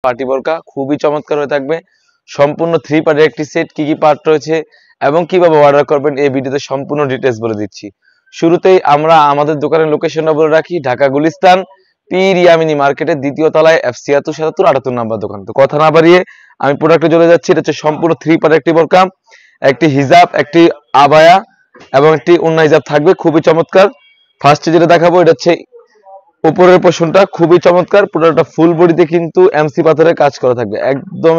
Party বোরকা খুবই চমৎকার হয়ে থাকবে। সম্পূর্ণ 3 পার্টের একটি সেট, কি কি পার্ট রয়েছে এবং কিভাবে অর্ডার করবেন এই ভিডিওতে সম্পূর্ণ ডিটেইলস বলে দিচ্ছি। শুরুতেই আমরা আমাদের দোকানের লোকেশনটা বলে রাখি, ঢাকা গুলিস্তান পীর ইয়ামিনী মার্কেটের 2য় তলায় F76 77 78 নাম্বার দোকান। তো কথা না বাড়িয়ে আমি প্রোডাক্টে চলে যাচ্ছি। এটা হচ্ছে সম্পূর্ণ 3 পার্টের একটি বোরকা, একটি হিজাব, একটি আবায়া এবং একটি ওন্না হিজাব থাকবে, খুবই চমৎকার। ফার্স্টে যেটা দেখাবো এটা হচ্ছে উপরের পোরশনটা, খুবই চমৎকার। পুরোটা ফুল বডিতে কিন্তু এমসি পাথরের কাজ করা থাকবে, একদম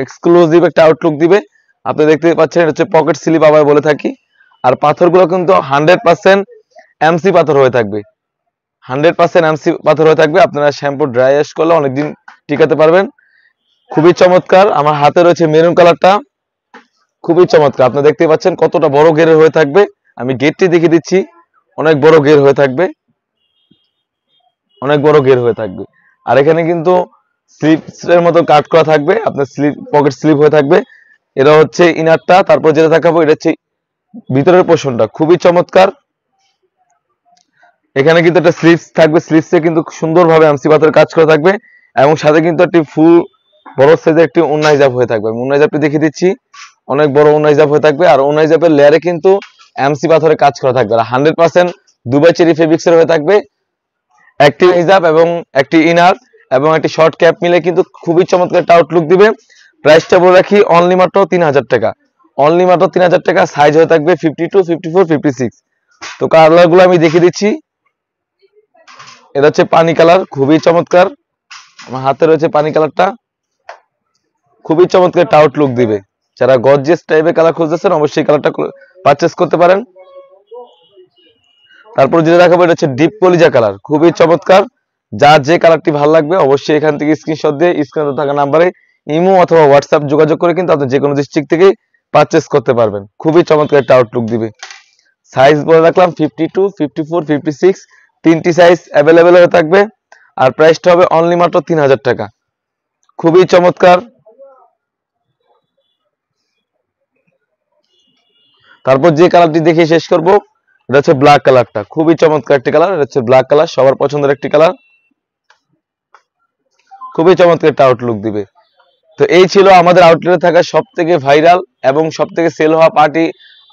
এক্সক্লুসিভ একটা আউটলুক দিবে। আপনি দেখতে পাচ্ছেন এটা হচ্ছে পকেট স্লিপ আবার বলে থাকি। আর পাথরগুলো কিন্তু 100% এমসি পাথর হয়ে থাকবে, 100% এমসি পাথর হয়ে থাকবে। আপনারা শ্যাম্পু ড্রাই ওয়াশ করলে অনেকদিন টিকাতে পারবেন, খুবই চমৎকার। আমার হাতে রয়েছে মেরুন কালারটা, খুবই চমৎকার। আপনি দেখতে পাচ্ছেন কতটা বড় ঘেরের হয়ে থাকবে, আমি গেটটি দেখিয়ে দিচ্ছি। অনেক বড় ঘের হয়ে থাকবে, অনেক বড় ঘের হয়ে থাকবে। আর এখানে কিন্তু স্লিপসের মতো কাট করা থাকবে, আপনার স্লিপ পকেট স্লিপ হয়ে থাকবে। এটা হচ্ছে ইনারটা। তারপর যেটা দেখাবো এটা হচ্ছে ভিতরের পোরশনটা, খুবই চমৎকার। এখানে কিন্তু একটা স্লিপস থাকবে, স্লিপসে কিন্তু সুন্দরভাবে এমসি পাথরের কাজ করা থাকবে এবং সাথে কিন্তু একটি ফুল বড় সাইজের একটি ওন্না হিজাব হয়ে থাকবে। আমি ওন্না হিজাবটি দেখিয়ে দিচ্ছি, অনেক বড় ওন্না হিজাব হয়ে থাকবে। আর ওন্না হিজাবের লেয়ারে কিন্তু এমসি পাথরের কাজ করা থাকবে, আর 100% দুবাই চেরি ফেব্রিক্সের হয়ে থাকবে। একটি হিজাব এবং একটি ইনার এবং একটি শর্ট ক্যাপ মিলে কিন্তু খুবই চমৎকার একটা আউটলুক দিবে। প্রাইসটা বলে রাখি অনলি মাত্র 3000 টাকা, অনলি মাত্র 3000 টাকা। সাইজ হয়ে থাকবে 52, 54, 56। তো কালার গুলো আমি দেখিয়ে দিচ্ছি। এটা হচ্ছে পানি কালার, খুবই চমৎকার। আমার হাতে রয়েছে পানি কালারটা, খুবই চমৎকার একটা আউটলুক দিবে। যারা গর্জিয়াস টাইপের কালার খুঁজতেছেন অবশ্যই কালারটা পারচেস করতে পারেন। তারপর যেটা দেখাবো এটা হচ্ছে ডিপ কলিজা কালার, খুবই চমৎকার। যার যে কালারটি ভালো লাগবে অবশ্যই এখান থেকে স্ক্রিনশট দিয়ে স্ক্রিনে থাকা নাম্বারে ইমো অথবা হোয়াটসঅ্যাপ যোগাযোগ করে কিন্তু আপনি যে কোনো ডিস্ট্রিক্ট থেকে পারচেস করতে পারবেন। খুবই চমৎকার একটা আউটলুক দিবে। সাইজ বলে রাখলাম 52, 54, 56, তিনটি সাইজ অ্যাভেলেবেল হয়ে থাকবে। আর প্রাইসটা হবে অনলি মাত্র 3000 টাকা, খুবই চমৎকার। তারপর যে কালারটি দেখে শেষ করব এটা হচ্ছে ব্ল্যাক কালারটা, খুবই চমৎকার একটি কালার। এটা হচ্ছে ব্ল্যাক কালার, সবার পছন্দের একটি কালার, খুবই চমৎকার একটা আউটলুক দিবে। তো এই ছিল আমাদের আউটলেটে থাকা সব থেকে ভাইরাল এবং সব থেকে সেল হওয়া পার্টি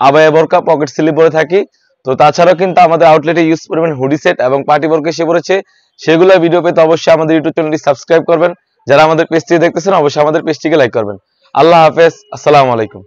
আবায়া বোরকা, পকেট স্লিপ বলে থাকি। তো তাছাড়াও কিন্তু আমাদের আউটলেটে ইউজ করবেন হুডি সেট এবং পার্টি বোরকা এসে পড়েছে। সেগুলো ভিডিও পেতে অবশ্যই আমাদের ইউটিউব চ্যানেলটি সাবস্ক্রাইব করবেন। যারা আমাদের পেজটি দেখতেছেন অবশ্যই আমাদের পেজটিকে লাইক করবেন। আল্লাহ হাফেজ, আসসালামু আলাইকুম।